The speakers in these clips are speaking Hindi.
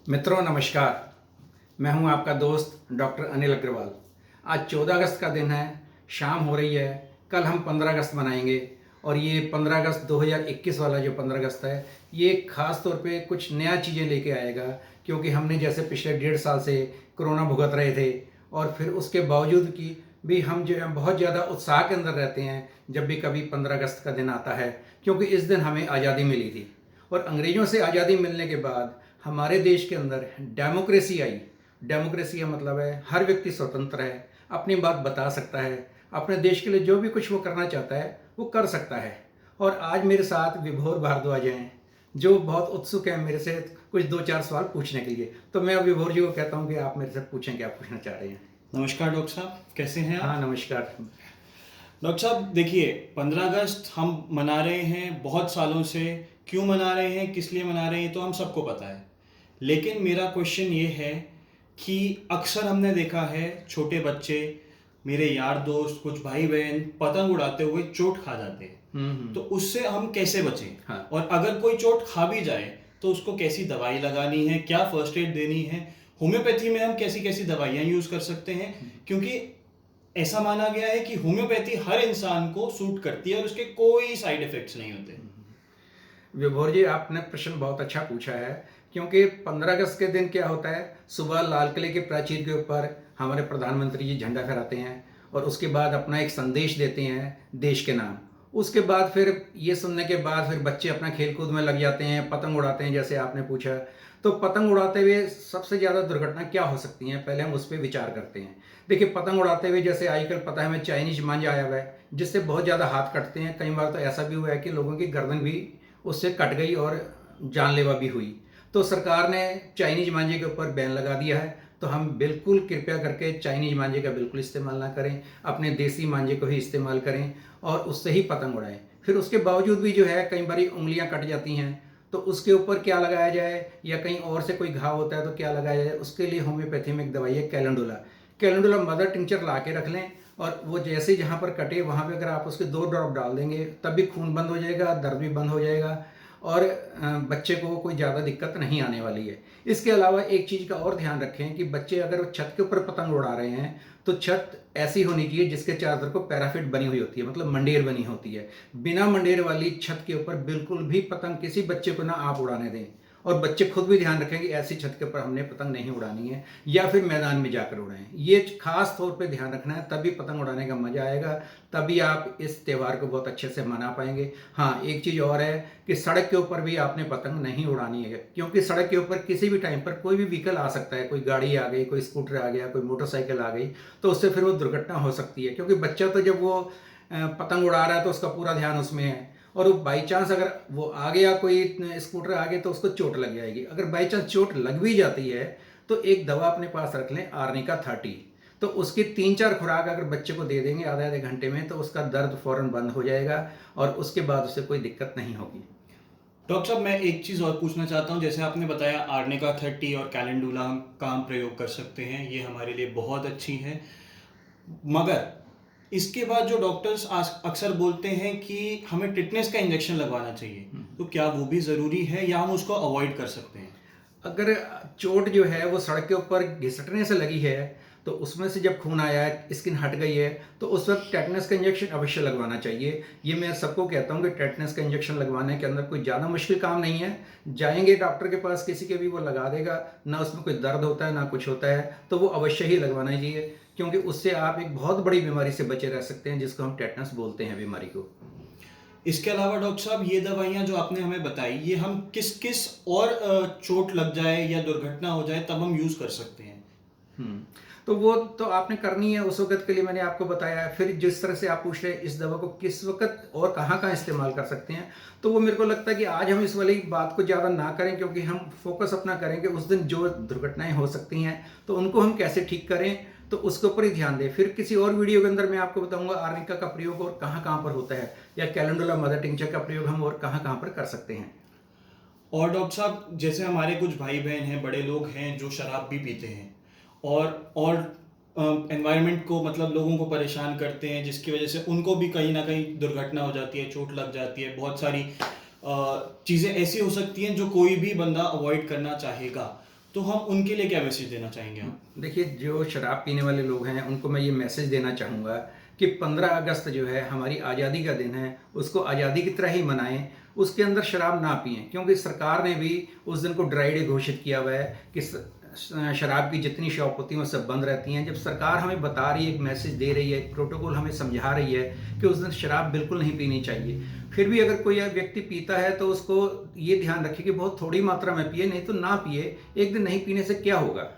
मित्रों नमस्कार। मैं हूं आपका दोस्त डॉक्टर अनिल अग्रवाल। आज 14 अगस्त का दिन है, शाम हो रही है। कल हम 15 अगस्त मनाएंगे और ये 15 अगस्त 2021 वाला जो 15 अगस्त है ये ख़ास तौर पे कुछ नया चीज़ें लेके आएगा, क्योंकि हमने जैसे पिछले 1.5 साल से कोरोना भुगत रहे थे और फिर उसके बावजूद कि भी हम जो है बहुत ज़्यादा उत्साह के अंदर रहते हैं जब भी कभी 15 अगस्त का दिन आता है, क्योंकि इस दिन हमें आज़ादी मिली थी। और अंग्रेज़ों से आज़ादी मिलने के बाद हमारे देश के अंदर डेमोक्रेसी आई। डेमोक्रेसी का मतलब है हर व्यक्ति स्वतंत्र है, अपनी बात बता सकता है, अपने देश के लिए जो भी कुछ वो करना चाहता है वो कर सकता है। और आज मेरे साथ विभोर भारद्वाज हैं जो बहुत उत्सुक हैं मेरे से कुछ 2-4 सवाल पूछने के लिए। तो मैं विभोर जी को कहता हूँ कि आप मेरे से पूछें, क्या पूछना चाह रहे हैं। नमस्कार डॉक्टर साहब, कैसे हैं आप? हाँ नमस्कार। डॉक्टर साहब देखिए, 15 अगस्त हम मना रहे हैं बहुत सालों से। क्यों मना रहे हैं, किस लिए मना रहे हैं, तो हम सबको पता है। लेकिन मेरा क्वेश्चन ये है कि अक्सर हमने देखा है छोटे बच्चे, मेरे यार दोस्त, कुछ भाई बहन पतंग उड़ाते हुए चोट खा जाते हैं। तो उससे हम कैसे बचें? हाँ। और अगर कोई चोट खा भी जाए तो उसको कैसी दवाई लगानी है, क्या फर्स्ट एड देनी है, होम्योपैथी में हम कैसी कैसी दवाइयाँ यूज़ कर सकते हैं? क्योंकि ऐसा माना गया है कि होम्योपैथी हर इंसान को सूट करती है और उसके कोई साइड इफेक्ट्स नहीं होते। विभोर जी, आपने प्रश्न बहुत अच्छा पूछा है, क्योंकि 15 अगस्त के दिन क्या होता है, सुबह लाल किले के प्राचीर के ऊपर हमारे प्रधानमंत्री जी झंडा फहराते हैं और उसके बाद अपना एक संदेश देते हैं देश के नाम। उसके बाद फिर ये सुनने के बाद फिर बच्चे अपना खेल कूद में लग जाते हैं, पतंग उड़ाते हैं जैसे आपने पूछा। तो पतंग उड़ाते हुए सबसे ज़्यादा दुर्घटना क्या हो सकती हैं, पहले हम उस पर विचार करते हैं। देखिए, पतंग उड़ाते हुए जैसे आजकल पता है हमें चाइनीज मांझा आया हुआ है जिससे बहुत ज़्यादा हाथ कटते हैं। कई बार तो ऐसा भी हुआ है कि लोगों की गर्दन भी उससे कट गई और जानलेवा भी हुई। तो सरकार ने चाइनीज मांझे के ऊपर बैन लगा दिया है। तो हम बिल्कुल कृपया करके चाइनीज मांझे का बिल्कुल इस्तेमाल ना करें, अपने देसी मांझे को ही इस्तेमाल करें और उससे ही पतंग उड़ाएं। फिर उसके बावजूद भी जो है कई बार उंगलियां कट जाती हैं, तो उसके ऊपर क्या लगाया जाए, या कहीं और से कोई घाव होता है तो क्या लगाया जाए, उसके लिए होम्योपैथी में एक दवाई है कैलेंडुला। कैलेंडुला मदर टिंचर ला के रख लें और वो जैसे जहाँ पर कटे वहाँ पे अगर आप उसके 2 ड्रॉप डाल देंगे तब भी खून बंद हो जाएगा, दर्द भी बंद हो जाएगा और बच्चे को कोई ज़्यादा दिक्कत नहीं आने वाली है। इसके अलावा एक चीज़ का और ध्यान रखें कि बच्चे अगर छत के ऊपर पतंग उड़ा रहे हैं तो छत ऐसी होनी चाहिए जिसके चारों तरफ को पैराफिट बनी हुई होती है, मतलब मंडेर बनी होती है। बिना मंडेर वाली छत के ऊपर बिल्कुल भी पतंग किसी बच्चे को ना आप उड़ाने दें। और बच्चे खुद भी ध्यान रखें कि ऐसी छत के ऊपर हमने पतंग नहीं उड़ानी है, या फिर मैदान में जाकर उड़ाएं। ये खास तौर पे ध्यान रखना है, तभी पतंग उड़ाने का मजा आएगा, तभी आप इस त्यौहार को बहुत अच्छे से मना पाएंगे। हाँ, एक चीज़ और है कि सड़क के ऊपर भी आपने पतंग नहीं उड़ानी है, क्योंकि सड़क के ऊपर किसी भी टाइम पर कोई भी व्हीकल आ सकता है। कोई गाड़ी आ गई, कोई स्कूटर आ गया, कोई मोटरसाइकिल आ गई, तो उससे फिर वो दुर्घटना हो सकती है। क्योंकि बच्चा तो जब वो पतंग उड़ा रहा है तो उसका पूरा ध्यान उसमें है, और वो बाई चांस अगर वो आ गया, कोई स्कूटर आ गया, तो उसको चोट लग जाएगी। अगर बाई चांस चोट लग भी जाती है तो एक दवा अपने पास रख लें, आर्निका 30। तो उसकी 3-4 खुराक अगर बच्चे को दे देंगे आधे आधे घंटे में तो उसका दर्द फौरन बंद हो जाएगा और उसके बाद उसे कोई दिक्कत नहीं होगी। डॉक्टर साहब, मैं एक चीज़ और पूछना चाहता हूँ। जैसे आपने बताया आर्निका 30 और कैलेंडुला का हम प्रयोग कर सकते हैं, ये हमारे लिए बहुत अच्छी है। मगर इसके बाद जो डॉक्टर्स अक्सर बोलते हैं कि हमें टिटनेस का इंजेक्शन लगवाना चाहिए, तो क्या वो भी ज़रूरी है या हम उसको अवॉइड कर सकते हैं? अगर चोट जो है वो सड़क के ऊपर घिसटने से लगी है तो उसमें से जब खून आया है, स्किन हट गई है, तो उस वक्त टेटनस का इंजेक्शन अवश्य लगवाना चाहिए। ये मैं सबको कहता हूँ कि टेटनस का इंजेक्शन लगवाने के अंदर कोई ज़्यादा मुश्किल काम नहीं है। जाएंगे डॉक्टर के पास, किसी के भी वो लगा देगा, ना उसमें कोई दर्द होता है ना कुछ होता है, तो वो अवश्य ही लगवाना चाहिए, क्योंकि उससे आप एक बहुत बड़ी बीमारी से बचे रह सकते हैं जिसको हम टेटनस बोलते हैं बीमारी को। इसके अलावा डॉक्टर साहब, ये दवाइयाँ जो आपने हमें बताई, ये हम किस किस और चोट लग जाए या दुर्घटना हो जाए तब हम यूज़ कर सकते हैं? हम्म, तो वो तो आपने करनी है उस वक्त के लिए मैंने आपको बताया है। फिर जिस तरह से आप पूछ रहे हैं इस दवा को किस वक्त और कहाँ कहाँ इस्तेमाल कर सकते हैं, तो वो मेरे को लगता है कि आज हम इस वाली बात को ज़्यादा ना करें, क्योंकि हम फोकस अपना करेंगे उस दिन जो दुर्घटनाएं हो सकती हैं तो उनको हम कैसे ठीक करें, तो उसके ऊपर ही ध्यान दें। फिर किसी और वीडियो के अंदर मैं आपको बताऊंगा आर्निका का प्रयोग और कहाँ कहाँ पर होता है, या कैलेंडुला मदर टिंचर का प्रयोग हम और कहाँ कहाँ पर कर सकते हैं। और डॉक्टर साहब, जैसे हमारे कुछ भाई बहन हैं, बड़े लोग हैं जो शराब भी पीते हैं और एनवायरनमेंट को, मतलब लोगों को परेशान करते हैं, जिसकी वजह से उनको भी कहीं ना कहीं दुर्घटना हो जाती है, चोट लग जाती है। बहुत सारी चीज़ें ऐसी हो सकती हैं जो कोई भी बंदा अवॉइड करना चाहेगा। तो हम उनके लिए क्या मैसेज देना चाहेंगे आप? देखिए, जो शराब पीने वाले लोग हैं उनको मैं ये मैसेज देना चाहूँगा कि 15 अगस्त जो है हमारी आज़ादी का दिन है, उसको आज़ादी की तरह ही मनाएं। उसके अंदर शराब ना पिएं, क्योंकि सरकार ने भी उस दिन को ड्राई डे घोषित किया हुआ है कि शराब की जितनी शॉप होती हैं वो सब बंद रहती हैं। जब सरकार हमें बता रही है, एक मैसेज दे रही है, एक प्रोटोकॉल हमें समझा रही है कि उस दिन शराब बिल्कुल नहीं पीनी चाहिए, फिर भी अगर कोई व्यक्ति पीता है तो उसको ये ध्यान रखे कि बहुत थोड़ी मात्रा में पिए, नहीं तो ना पिए। एक दिन नहीं पीने से क्या होगा?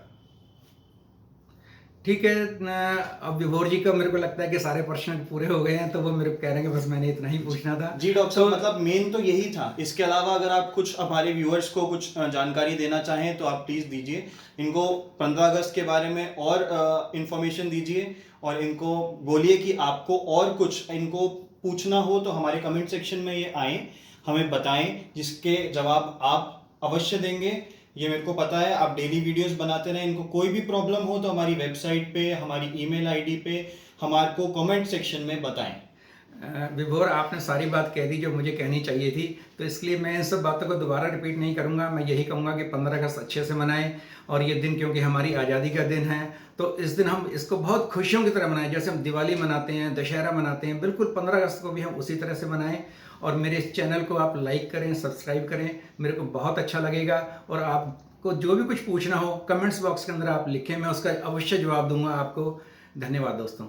ठीक है। अब विभोर जी का मेरे को लगता है कि सारे प्रश्न पूरे हो गए हैं, तो वो मेरे को कह रहे हैं कि बस मैंने इतना ही पूछना था। जी डॉक्टर तो साहब, मतलब मेन तो यही था। इसके अलावा अगर आप कुछ हमारे व्यूअर्स को कुछ जानकारी देना चाहें तो आप प्लीज़ दीजिए। इनको 15 अगस्त के बारे में और इंफॉर्मेशन दीजिए, और इनको बोलिए कि आपको और कुछ इनको पूछना हो तो हमारे कमेंट सेक्शन में ये आएँ, हमें बताएं, जिसके जवाब आप अवश्य देंगे। ये मेरे को पता है, आप डेली वीडियोस बनाते रहें। इनको कोई भी प्रॉब्लम हो तो हमारी वेबसाइट पे, हमारी ईमेल आईडी पे हमारे को कमेंट सेक्शन में बताएं। विभोर, आपने सारी बात कह दी जो मुझे कहनी चाहिए थी, तो इसलिए मैं इन सब बातों को दोबारा रिपीट नहीं करूंगा। मैं यही कहूंगा कि 15 अगस्त अच्छे से मनाएं, और ये दिन क्योंकि हमारी आज़ादी का दिन है, तो इस दिन हम इसको बहुत खुशियों की तरह मनाएं। जैसे हम दिवाली मनाते हैं, दशहरा मनाते हैं, बिल्कुल 15 अगस्त को भी हम उसी तरह से मनाएं। और मेरे इस चैनल को आप लाइक करें, सब्सक्राइब करें, मेरे को बहुत अच्छा लगेगा। और आपको जो भी कुछ पूछना हो कमेंट्स बॉक्स के अंदर आप लिखें, मैं उसका अवश्य जवाब दूंगा आपको। धन्यवाद दोस्तों।